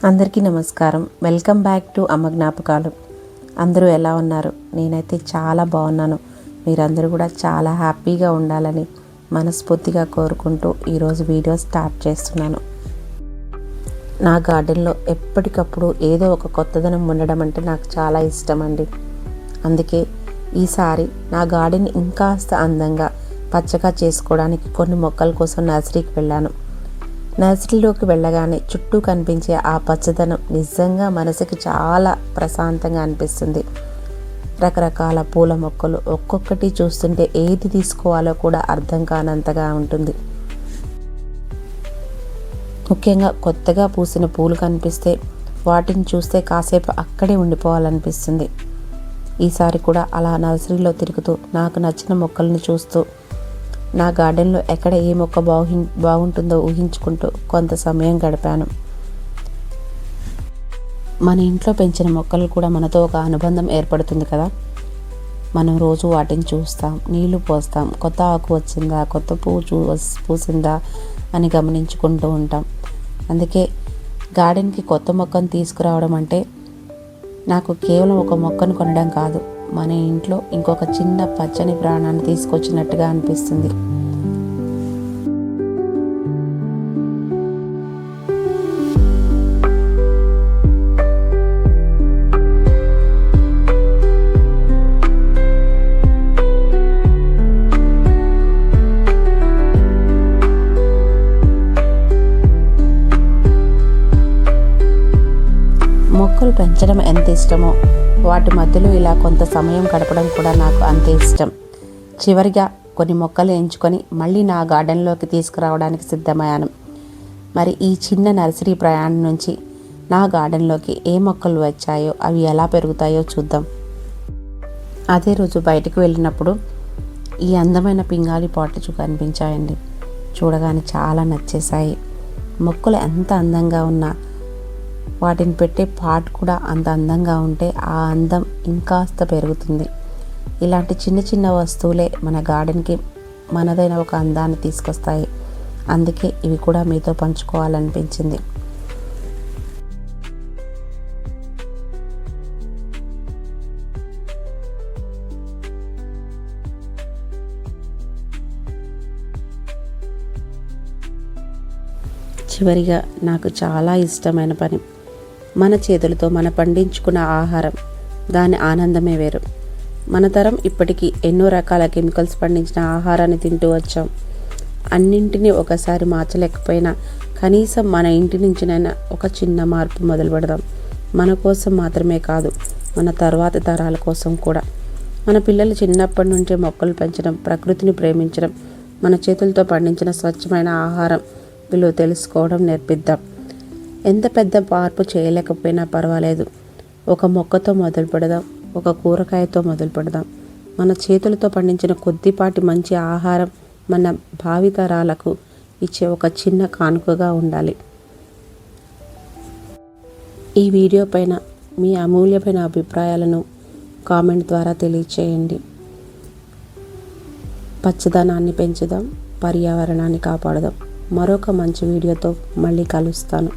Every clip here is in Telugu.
అందరికీ నమస్కారం. వెల్కమ్ బ్యాక్ టు అమ్మ జ్ఞాపకాలు. అందరూ ఎలా ఉన్నారు? నేనైతే చాలా బాగున్నాను. మీరందరూ కూడా చాలా హ్యాపీగా ఉండాలని మనస్ఫూర్తిగా కోరుకుంటూ ఈరోజు వీడియో స్టార్ట్ చేస్తున్నాను. నా గార్డెన్లో ఎప్పటికప్పుడు ఏదో ఒక కొత్తదనం ఉండడం అంటే నాకు చాలా ఇష్టం అండి. అందుకే ఈసారి నా గార్డెన్ ఇంకాస్త అందంగా పచ్చగా చేసుకోవడానికి కొన్ని మొక్కల కోసం నర్సరీకి వెళ్ళాను. నర్సరీలోకి వెళ్ళగానే చుట్టూ కనిపించే ఆ పచ్చదనం నిజంగా మనసుకి చాలా ప్రశాంతంగా అనిపిస్తుంది. రకరకాల పూల మొక్కలు ఒక్కొక్కటి చూస్తుంటే ఏది తీసుకోవాలో కూడా అర్థం కానంతగా ఉంటుంది. ముఖ్యంగా కొత్తగా పూసిన పూలు కనిపిస్తే వాటిని చూస్తే కాసేపు అక్కడే ఉండిపోవాలనిపిస్తుంది. ఈసారి కూడా అలా నర్సరీలో తిరుగుతూ నాకు నచ్చిన మొక్కలను చూస్తూ నా గార్డెన్లో ఎక్కడ ఏ మొక్క బాగుంటుందో ఊహించుకుంటూ కొంత సమయం గడిపాను. మన ఇంట్లో పెంచిన మొక్కలు కూడా మనతో ఒక అనుబంధం ఏర్పడుతుంది కదా. మనం రోజు వాటిని చూస్తాం, నీళ్లు పోస్తాం, కొత్త ఆకు వచ్చిందా, కొత్త పువ్వు పూసిందా అని గమనించుకుంటూ ఉంటాం. అందుకే గార్డెన్కి కొత్త మొక్కను తీసుకురావడం అంటే నాకు కేవలం ఒక మొక్కను కొనడం కాదు, మన ఇంట్లో ఇంకొక చిన్న పచ్చని ప్రాణాన్ని తీసుకొచ్చినట్టుగా అనిపిస్తుంది. మొక్కలు పెంచడం ఎంత ఇష్టమో వాటి మధ్యలో ఇలా కొంత సమయం గడపడం కూడా నాకు అంతే ఇష్టం. చివరిగా కొన్ని మొక్కలు ఎంచుకొని మళ్ళీ నా గార్డెన్లోకి తీసుకురావడానికి సిద్ధమయ్యాను. మరి ఈ చిన్న నర్సరీ ప్రయాణం నుంచి నా గార్డెన్లోకి ఏ మొక్కలు వచ్చాయో అవి ఎలా పెరుగుతాయో చూద్దాం. అదే రోజు బయటకు వెళ్ళినప్పుడు ఈ అందమైన పింగాలి పాట్లు కనిపించాయండి. చూడగానే చాలా నచ్చేశాయి. మొక్కలు ఎంత అందంగా ఉన్నా వాటిని పెట్టే పాట్ కూడా అంత అందంగా ఉంటే ఆ అందం ఇంకాస్త పెరుగుతుంది. ఇలాంటి చిన్న చిన్న వస్తువులే మన గార్డెన్కి మనదైన ఒక అందాన్ని తీసుకొస్తాయి. అందుకే ఇవి కూడా మీతో పంచుకోవాలనిపించింది. చివరిగా నాకు చాలా ఇష్టమైన పని, మన చేతులతో మన పండించుకున్న ఆహారం, దాని ఆనందమే వేరు. మన తరం ఇప్పటికీ ఎన్నో రకాల కెమికల్స్ పండించిన ఆహారాన్ని తింటూ వచ్చాం. అన్నింటినీ ఒకసారి మార్చలేకపోయినా కనీసం మన ఇంటి నుంచినైనా ఒక చిన్న మార్పు మొదలు పెడదాం. మన కోసం మాత్రమే కాదు, మన తర్వాతి తరాల కోసం కూడా. మన పిల్లలు చిన్నప్పటి నుంచే మొక్కలు పెంచడం, ప్రకృతిని ప్రేమించడం, మన చేతులతో పండించిన స్వచ్ఛమైన ఆహారం విలువ తెలుసుకోవడం నేర్పిద్దాం. ఎంత పెద్ద మార్పు చేయలేకపోయినా పర్వాలేదు, ఒక మొక్కతో మొదలు పెడదాం, ఒక కూరగాయతో మొదలు పెడదాం. మన చేతులతో పండించిన కొద్దిపాటి మంచి ఆహారం మన భావితరాలకు ఇచ్చే ఒక చిన్న కానుకగా ఉండాలి. ఈ వీడియో పైన మీ అమూల్యమైన అభిప్రాయాలను కామెంట్ ద్వారా తెలియచేయండి. పచ్చదనాన్ని పెంచుదాం, పర్యావరణాన్ని కాపాడుదాం. మరొక మంచి వీడియోతో మళ్ళీ కలుస్తాను.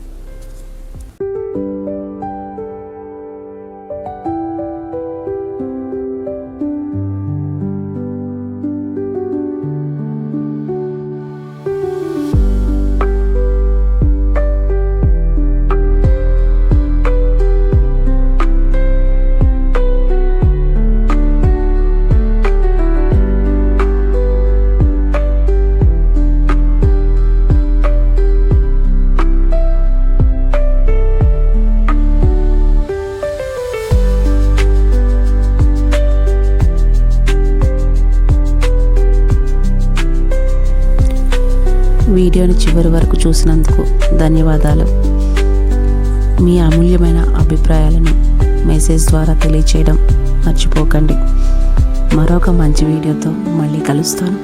వీడియోని చివరి వరకు చూసినందుకు ధన్యవాదాలు. మీ అమూల్యమైన అభిప్రాయాలను మెసేజ్ ద్వారా తెలియచేయడం మర్చిపోకండి. మరొక మంచి వీడియోతో మళ్ళీ కలుస్తాను.